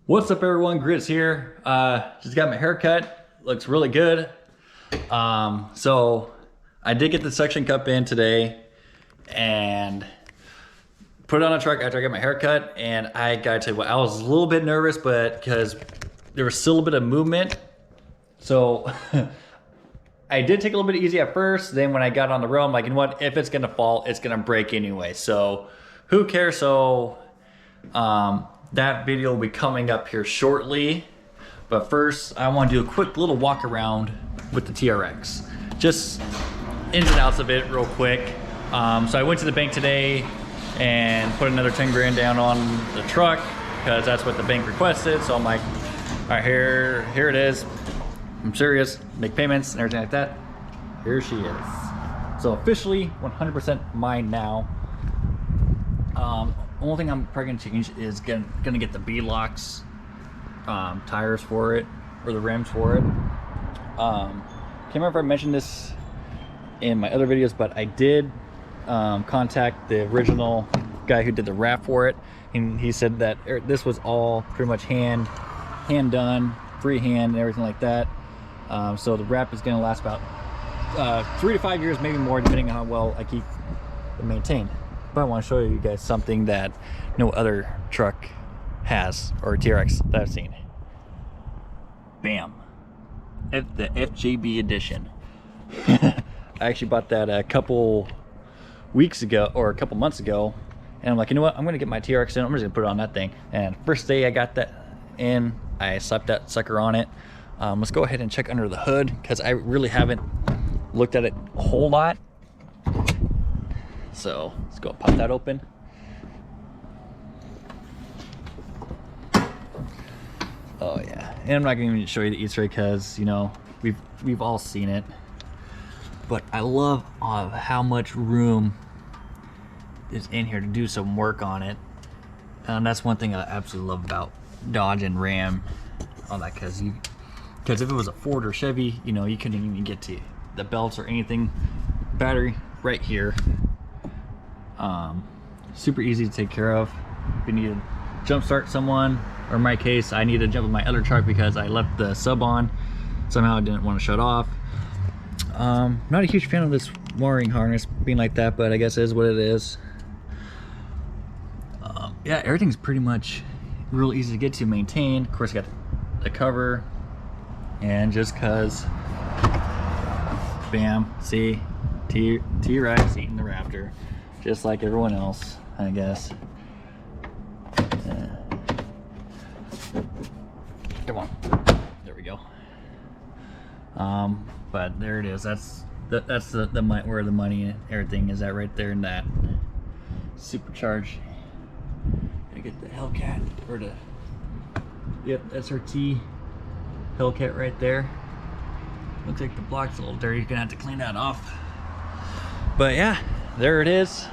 What's up everyone, Grits here. Just got my hair cut, looks really good. So I did get the suction cup in today and put it on a truck after I got my hair cut, and I gotta tell you what, I was a little bit nervous, but because there was still a bit of movement. So I did take a little bit easy at first, then when I got on the road, I'm like, you know what, if it's gonna fall, it's gonna break anyway. So who cares? So that video will be coming up here shortly. But first, I want to do a quick little walk around with the TRX. Just ins and outs of it real quick. So I went to the bank today and put another 10 grand down on the truck because that's what the bank requested. So I'm like, all right, here it is. I'm serious, make payments and everything like that. Here she is. So officially 100% mine now. Only thing I'm probably gonna change is gonna get the B-locks tires for it, or the rims for it. Can't remember if I mentioned this in my other videos, but I did contact the original guy who did the wrap for it, and he said that this was all pretty much hand done, freehand and everything like that. So the wrap is gonna last about 3 to 5 years, maybe more, depending on how well I keep it maintained. But I want to show you guys something that no other truck has, or TRX that I've seen. Bam. The FJB edition. I actually bought that a couple weeks ago, or a couple months ago, and I'm like, you know what, I'm gonna get my TRX in, I'm just gonna put it on that thing. And first day I got that in, I slapped that sucker on it. Let's go ahead and check under the hood, because I really haven't looked at it a whole lot. So let's go pop that open. Oh yeah, and I'm not going to even show you the Easter egg because, you know, we've all seen it. But I love how much room is in here to do some work on it. And that's one thing I absolutely love about Dodge and Ram on that, because if it was a Ford or Chevy, you know, you couldn't even get to the belts or anything. Battery right here. Super easy to take care of. If you need to jump start someone, or in my case, I need to jump with my other truck because I left the sub on. Somehow I didn't want to shut off. Not a huge fan of this wiring harness being like that, but I guess it is what it is. Yeah, everything's pretty much real easy to get to, maintain. Of course, I got the cover, and just cause, bam, see, T-Rex eating the Raptor. Just like everyone else, I guess. Come on, there we go. But there it is. That's the where the money and everything is at, right there in that supercharged. Gotta get the Hellcat, or the SRT Hellcat right there. Looks like the block's a little dirty. You're gonna have to clean that off. But yeah, there it is.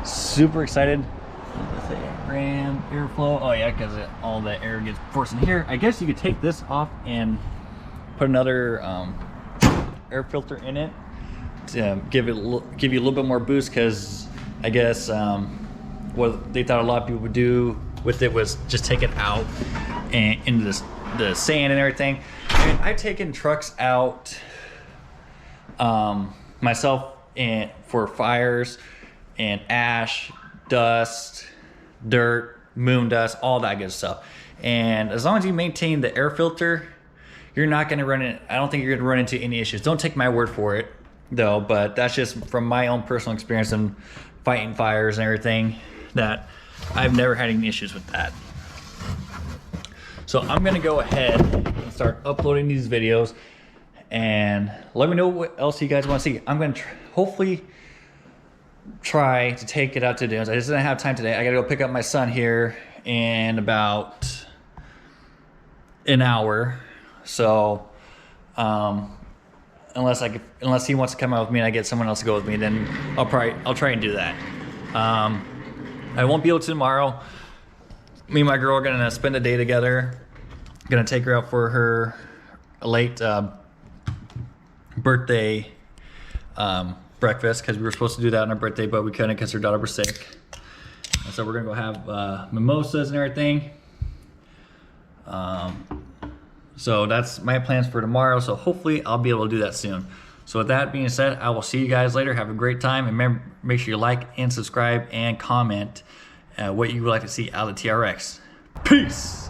Super excited. Let's say Ram airflow. Oh yeah, because all the air gets forced in here. I guess you could take this off and put another air filter in it to give you a little bit more boost. Because I guess what they thought a lot of people would do with it was just take it out and into the sand and everything. I mean, I've taken trucks out myself and for fires and ash, dust, dirt, moon dust, all that good stuff. And as long as you maintain the air filter, you're not going to run in. I don't think you're going to run into any issues. Don't take my word for it, though. But that's just from my own personal experience and fighting fires and everything, that I've never had any issues with that. So I'm going to go ahead and start uploading these videos, and let me know what else you guys want to see. I'm going to hopefully try to take it out to dinner. I just didn't have time today. I gotta go pick up my son here in about an hour. So unless he wants to come out with me and I get someone else to go with me, then I'll try and do that. I won't be able to tomorrow. Me and my girl are gonna spend the day together. Gonna take her out for her late birthday breakfast, because we were supposed to do that on her birthday, but we couldn't because her daughter was sick. And so we're gonna go have mimosas and everything. So that's my plans for tomorrow. So hopefully I'll be able to do that soon. So with that being said, I will see you guys later. Have a great time. And remember, make sure you like and subscribe and comment what you would like to see out of the TRX. Peace.